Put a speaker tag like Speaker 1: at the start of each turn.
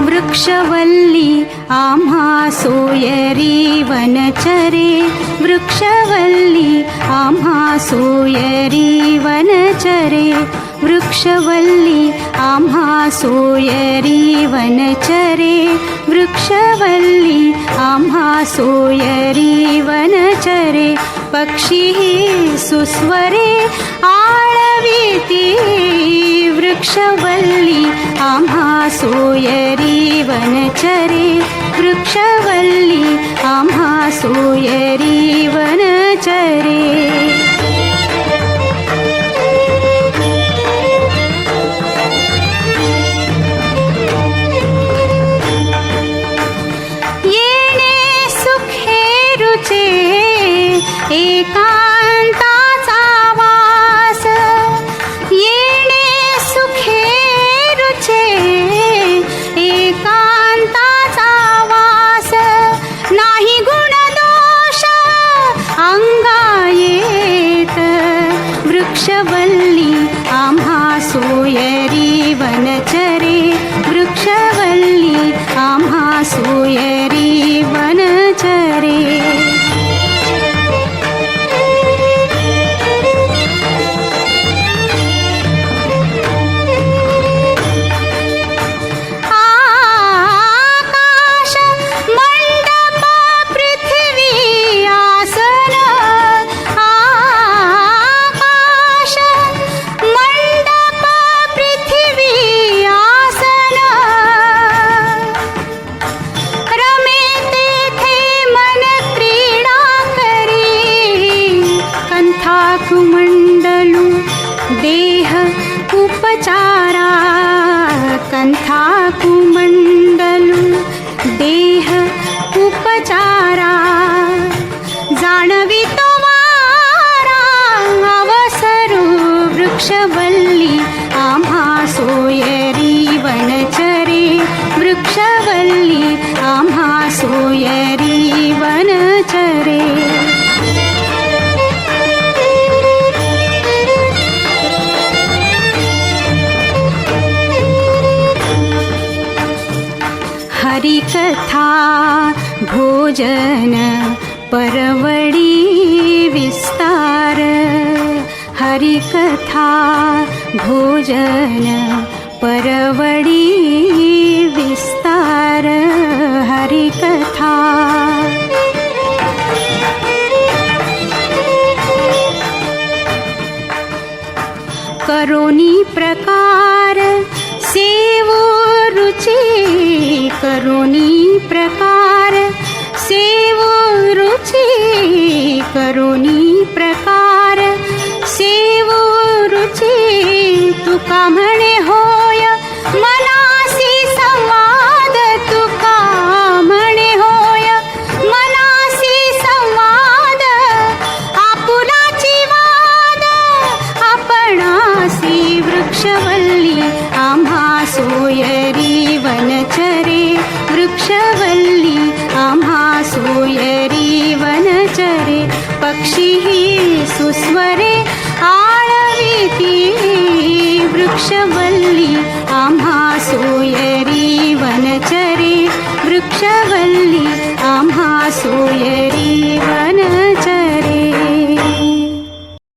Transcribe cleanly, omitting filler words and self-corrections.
Speaker 1: वृक्षवल्ली आम्हा सोयरी वनचरे, वृक्षवल्ली आम्हा सोयरी वनचरे, वृक्षवल्ली आम्हा सोयरी वनचरे, वृक्षवल्ली आम्हा सोयरी वनचरे, पक्षी सुस्वरे आळविती, वृक्षवल्ली आम्हा सोयरी वनचरे, वृक्षवल्ली आम्हा सोयरी वनचरे. येणे सुखे रुचे एकांताचा वास, येणे सुखे रुचे एकांताचा वास, नाही गुणदोष अंगा येत, वृक्षवल्ली आम्हा सोयरी वनचरे, वृक्षवल्ली आम्हा सोयरी वनचरे. आकाश मंडप पृथ्वी आसन, आकाश मंडप पृथ्वी आसन, रमे तेथे मन क्रीडा करी, कंथा कुमंडलू देह उपचारा, कंथा कुमंडलू देह उपचारा, जाणवितो वारा अवसरू, वृक्षवल्ली आम्हा सोयरी वनचरे, वृक्षवल्ली आम्हा सोयरी वनचरे. हरिकथा भोजन परवडी विस्तार, हरिकथा भोजन परवडी विस्तार, हरिकथा. करोनी प्रकार सेवो रुचि, करोनी प्रकार सेवो रुचि, करोनी प्रकार सेवो रुचि, तुका म्हणे होय मनासी संवाद, तुका म्हणे होय मनासी संवाद, आपुलाची वाद आपणासी, वृक्षवल्ली आम्हा सोयरी वनचरे, वृक्षवल्ली आम्हा सोयरी वनचरे, पक्षी सुस्वरे आळविती, वृक्षवल्ली आम्हा सोयरी वनचरे, वृक्षवल्ली आम्हा सोयरी वनचरे.